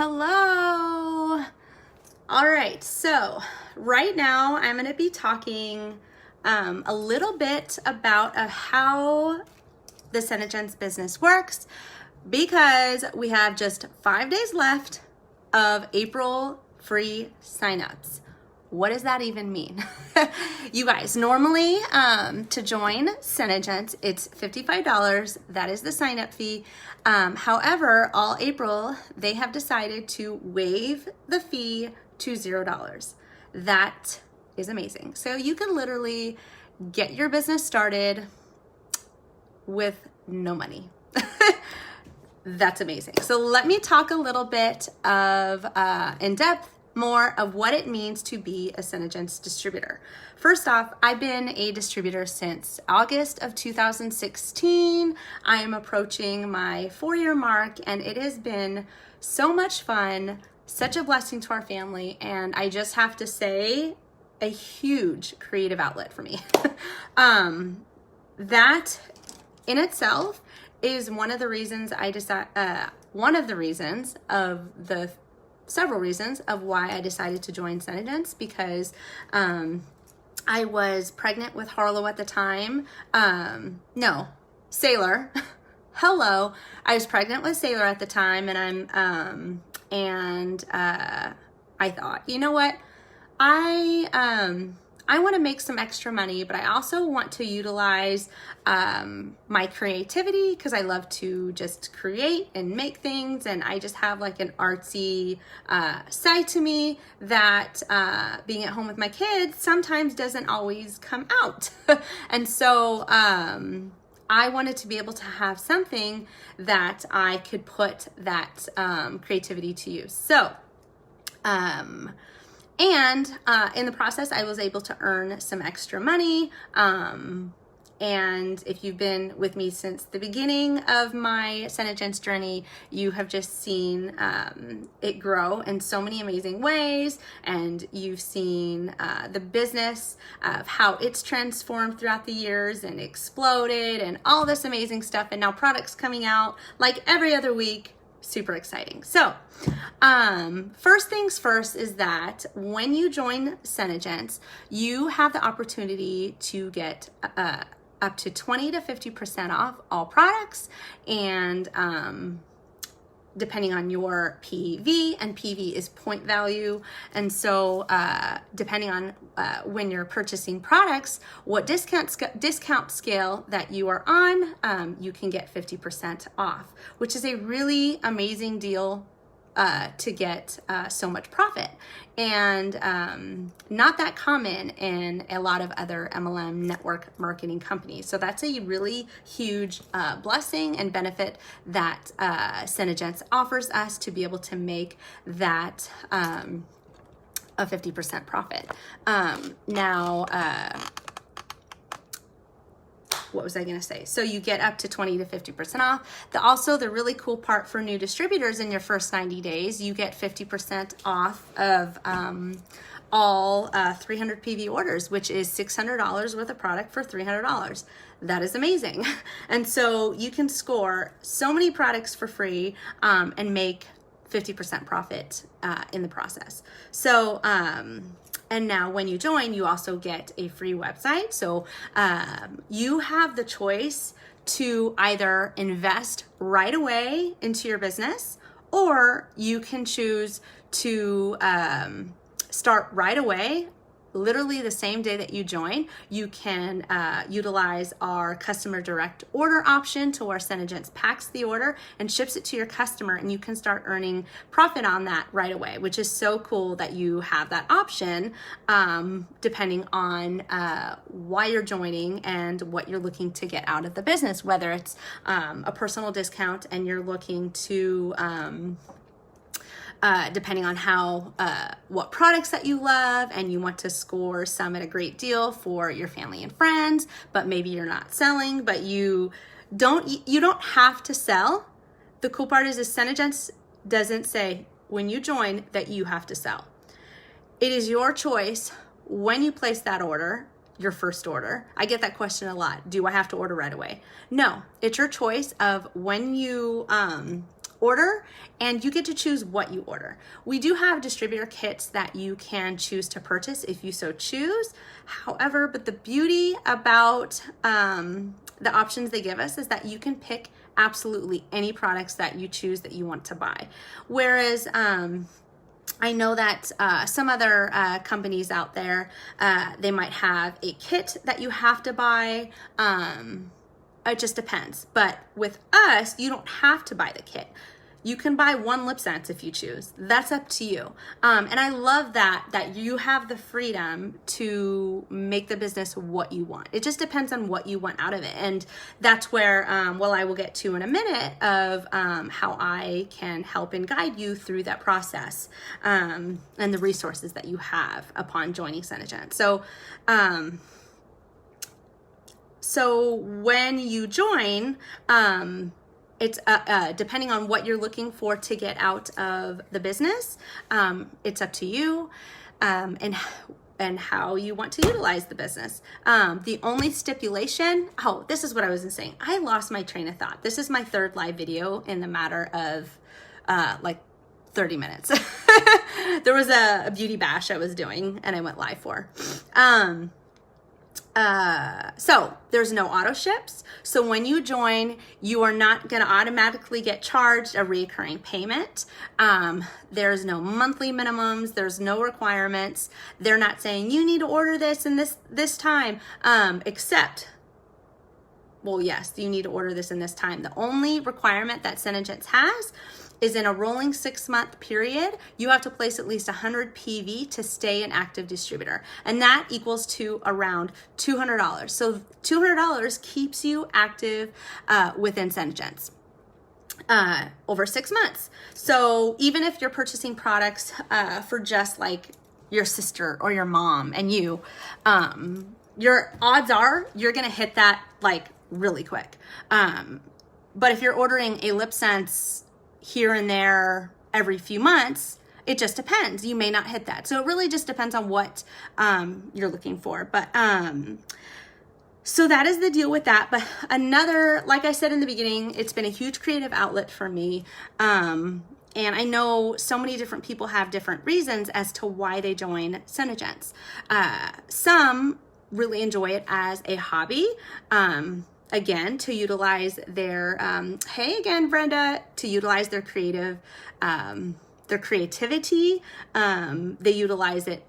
Hello. All right, so right now I'm going to be talking a little bit about how the Senegence business works because we have just 5 days left of April free signups. What does that even mean? You guys, normally to join Senegence, it's $55. That is the sign up fee. However, all April, they have decided to waive the fee to $0. That is amazing. So you can literally get your business started with no money. That's amazing. So let me talk a little bit of in depth more of what it means to be a Senegence distributor. First off, I've been a distributor since August of 2016. I am approaching my 4-year mark and it has been so much fun, such a blessing to our family, and I just have to say, a huge creative outlet for me. That in itself is one of the reasons several reasons of why I decided to join Senegence, because I was pregnant with Harlow at the time. No, Sailor. Hello. I was pregnant with Sailor at the time, and I thought, you know what? I want to make some extra money, but I also want to utilize my creativity because I love to just create and make things, and I just have like an artsy side to me that being at home with my kids sometimes doesn't always come out. And so I wanted to be able to have something that I could put that creativity to use. So and in the process, I was able to earn some extra money. And if you've been with me since the beginning of my Senegence journey, you have just seen it grow in so many amazing ways. And you've seen the business of how it's transformed throughout the years and exploded and all this amazing stuff. And now products coming out like every other week. Super exciting. So, first things first is that when you join Senegence, you have the opportunity to get up to 20 to 50% off all products, and depending on your PV, and PV is point value. And so depending on when you're purchasing products, what discount scale that you are on, you can get 50% off, which is a really amazing deal to get so much profit, and not that common in a lot of other MLM network marketing companies. So that's a really huge blessing and benefit that Senegence offers us, to be able to make that a 50% profit. What was I going to say? So you get up to 20 to 50% off. Also, the really cool part for new distributors, in your first 90 days, you get 50% off of all 300 PV orders, which is $600 worth of product for $300. That is amazing. And so you can score so many products for free and make 50% profit in the process. So, and now when you join, you also get a free website. So you have the choice to either invest right away into your business, or you can choose to start right away. Literally the same day that you join, you can utilize our customer direct order option, to where Senegence packs the order and ships it to your customer, and you can start earning profit on that right away, which is so cool that you have that option, depending on why you're joining and what you're looking to get out of the business, whether it's a personal discount and you're looking to depending on how what products that you love, and you want to score some at a great deal for your family and friends, but maybe you're not selling, but you don't have to sell. The cool part is Senegence doesn't say when you join that you have to sell. It is your choice when you place that order, your first order. I get that question a lot. Do I have to order right away? No, it's your choice of when you order, and you get to choose what you order. We do have distributor kits that you can choose to purchase if you so choose. However, but the beauty about the options they give us is that you can pick absolutely any products that you choose that you want to buy. Whereas I know that some other companies out there, they might have a kit that you have to buy. It just depends. But with us, you don't have to buy the kit. You can buy one lip sense if you choose. That's up to you. And I love that you have the freedom to make the business what you want. It just depends on what you want out of it. And that's where, I will get to in a minute of how I can help and guide you through that process and the resources that you have upon joining Senegence. So when you join, it's depending on what you're looking for to get out of the business. It's up to you and how you want to utilize the business. The only stipulation, this is what I was saying. I lost my train of thought. This is my third live video in the matter of 30 minutes. There was a beauty bash I was doing and I went live for. So there's no auto ships. So when you join, you are not going to automatically get charged a recurring payment. There's no monthly minimums. There's no requirements. They're not saying you need to order this in this time, except, well, yes, you need to order this in this time. The only requirement that Senegence has is in a rolling 6-month period, you have to place at least 100 PV to stay an active distributor. And that equals to around $200. So $200 keeps you active within Senegence over 6 months. So even if you're purchasing products for just like your sister or your mom and you, your odds are you're gonna hit that like really quick. But if you're ordering a lip sense here and there every few months, it just depends. You may not hit that. So it really just depends on what you're looking for. But so that is the deal with that. But another, like I said in the beginning, it's been a huge creative outlet for me. And I know so many different people have different reasons as to why they join Senegence. Some really enjoy it as a hobby. Again, to utilize their, hey again, Brenda, to utilize their creativity. They utilize it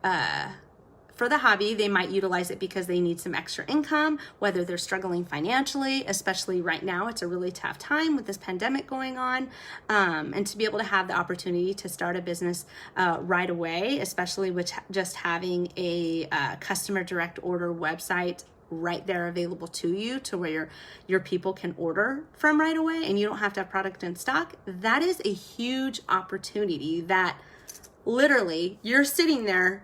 for the hobby. They might utilize it because they need some extra income, whether they're struggling financially, especially right now. It's a really tough time with this pandemic going on. And to be able to have the opportunity to start a business right away, especially with just having a customer direct order website right there available to you to where your people can order from right away and you don't have to have product in stock. That is a huge opportunity that literally you're sitting there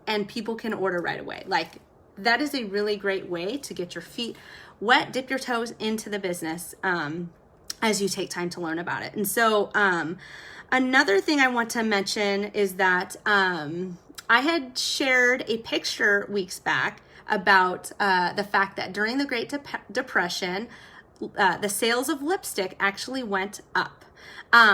and people can order right away. Like that is a really great way to get your feet wet, dip your toes into the business as you take time to learn about it. And so another thing I want to mention is that I had shared a picture weeks back about the fact that during the Great Depression, the sales of lipstick actually went up.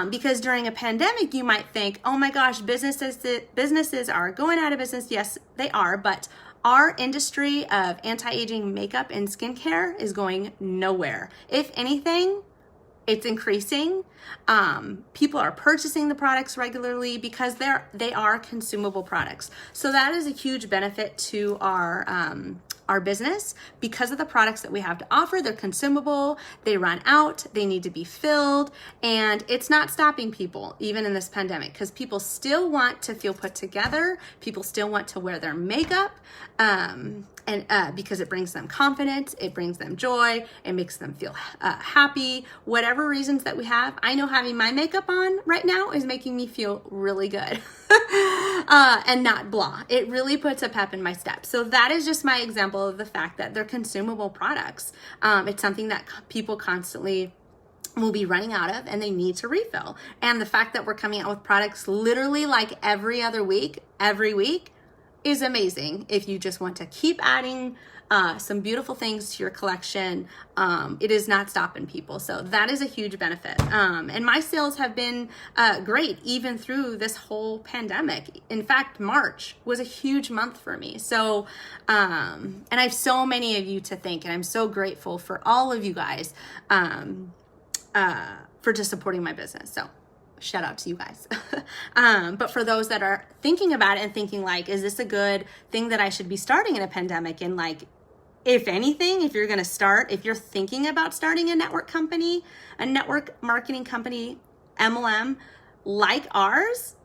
Because during a pandemic, you might think, oh my gosh, businesses are going out of business. Yes, they are, but our industry of anti-aging makeup and skincare is going nowhere. If anything, it's increasing. People are purchasing the products regularly because they are consumable products. So that is a huge benefit to our business because of the products that we have to offer. They're consumable, they run out, they need to be filled, and it's not stopping people even in this pandemic because people still want to feel put together. People still want to wear their makeup and because it brings them confidence, it brings them joy, it makes them feel happy, whatever reasons that we have. I know having my makeup on right now is making me feel really good and not blah. It really puts a pep in my step. So that is just my example of the fact that they're consumable products. It's something that people constantly will be running out of and they need to refill. And the fact that we're coming out with products literally like every week, is amazing if you just want to keep adding some beautiful things to your collection. It is not stopping people. So that is a huge benefit. And my sales have been great even through this whole pandemic. In fact, March was a huge month for me. So, and I have so many of you to thank, and I'm so grateful for all of you guys for just supporting my business. So shout out to you guys. But for those that are thinking about it and thinking like, is this a good thing that I should be starting in a pandemic? And like, if anything, if you're thinking about starting a network company, a network marketing company, MLM like ours,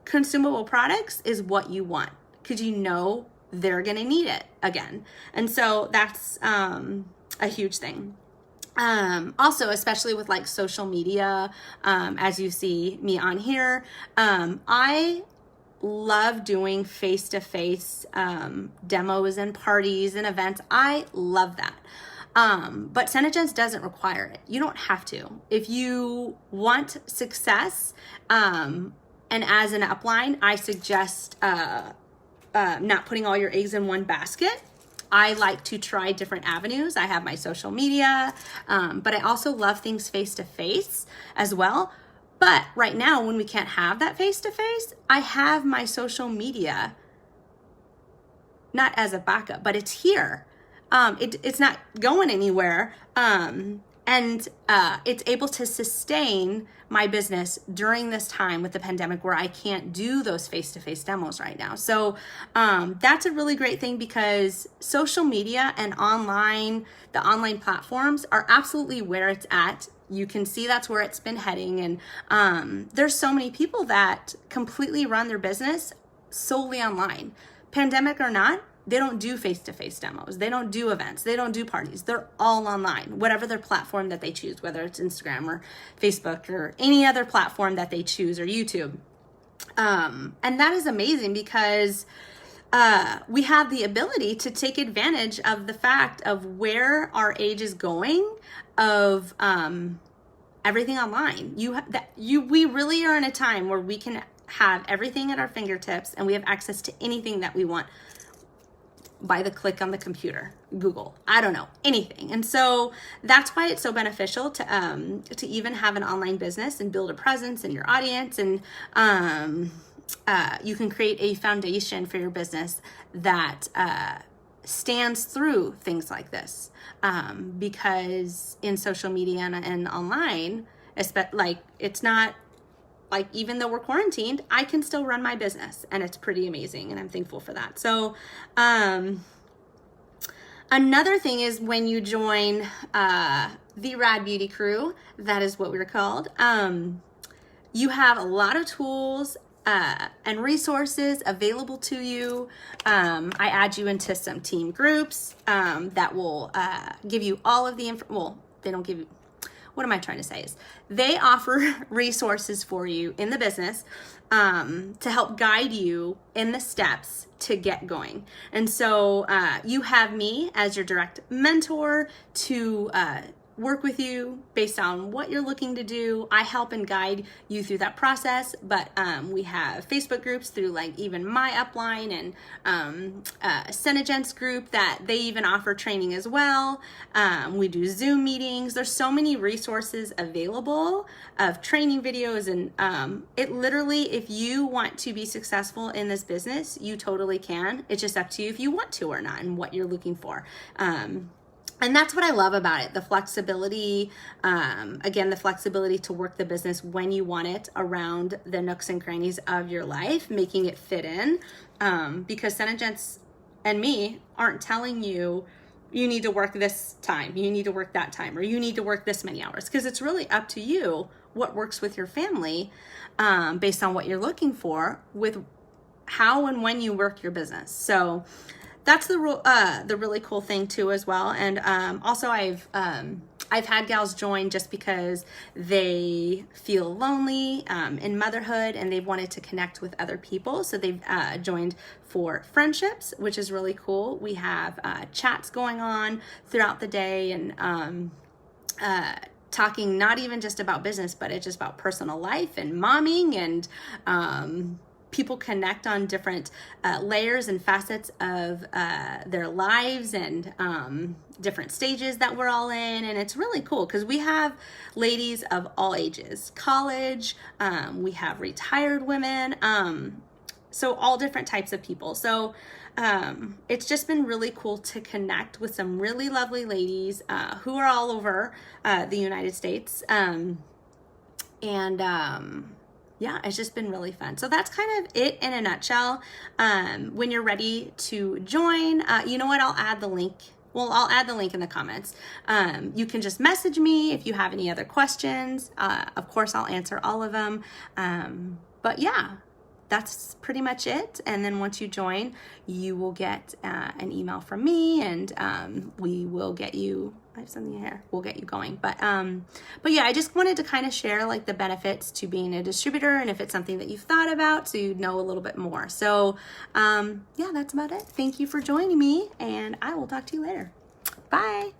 consumable products is what you want, because you know they're going to need it again. And so that's a huge thing. Also, especially with like social media, as you see me on here, I love doing face-to-face demos and parties and events. I love that. But Senegence doesn't require it. You don't have to. If you want success, and as an upline, I suggest not putting all your eggs in one basket. I like to try different avenues. I have my social media, but I also love things face-to-face as well. But right now, when we can't have that face-to-face, I have my social media, not as a backup, but it's here. It's not going anywhere. And it's able to sustain my business during this time with the pandemic where I can't do those face-to-face demos right now. So that's a really great thing, because social media and the online platforms are absolutely where it's at. You can see that's where it's been heading. And there's so many people that completely run their business solely online. Pandemic or not, they don't do face-to-face demos. They don't do events. They don't do parties. They're all online, whatever their platform that they choose, whether it's Instagram or Facebook or any other platform that they choose, or YouTube. And that is amazing, because we have the ability to take advantage of the fact of where our age is going, of everything online. We really are in a time where we can have everything at our fingertips, and we have access to anything that we want by the click on the computer, Google, I don't know, anything. And so that's why it's so beneficial to even have an online business and build a presence in your audience. And you can create a foundation for your business that stands through things like this, because in social media and online, it's not like, even though we're quarantined, I can still run my business, and it's pretty amazing, and I'm thankful for that. So another thing is, when you join the Rad Beauty Crew, that is what we're called, you have a lot of tools and resources available to you. I add you into some team groups that will give you all of the they don't give you, what am I trying to say is, they offer resources for you in the business to help guide you in the steps to get going. And so you have me as your direct mentor to work with you based on what you're looking to do. I help and guide you through that process, but we have Facebook groups through like even my upline, and Senegence group that they even offer training as well. We do Zoom meetings. There's so many resources available of training videos, and it literally, if you want to be successful in this business, you totally can. It's just up to you if you want to or not, and what you're looking for. And that's what I love about it, the flexibility, again, the flexibility to work the business when you want it, around the nooks and crannies of your life, making it fit in, because Senegence and me aren't telling you, you need to work this time, you need to work that time, or you need to work this many hours, because it's really up to you what works with your family, based on what you're looking for, with how and when you work your business. So that's the really cool thing too as well. And also I've had gals join just because they feel lonely in motherhood, and they've wanted to connect with other people. So they've joined for friendships, which is really cool. We have chats going on throughout the day, and talking not even just about business, but it's just about personal life and momming, and people connect on different layers and facets of their lives and different stages that we're all in. And it's really cool because we have ladies of all ages, college, we have retired women, so all different types of people. So it's just been really cool to connect with some really lovely ladies who are all over the United States. Yeah, it's just been really fun. So that's kind of it in a nutshell. When you're ready to join, you know what? I'll add the link. Well, I'll add the link in the comments. You can just message me if you have any other questions. Of course, I'll answer all of them. But yeah, that's pretty much it. And then once you join, you will get an email from me, and we will get you, I have something here, we'll get you going. But yeah, I just wanted to kind of share like the benefits to being a distributor, and if it's something that you've thought about, so you know a little bit more. So yeah, that's about it. Thank you for joining me, and I will talk to you later. Bye.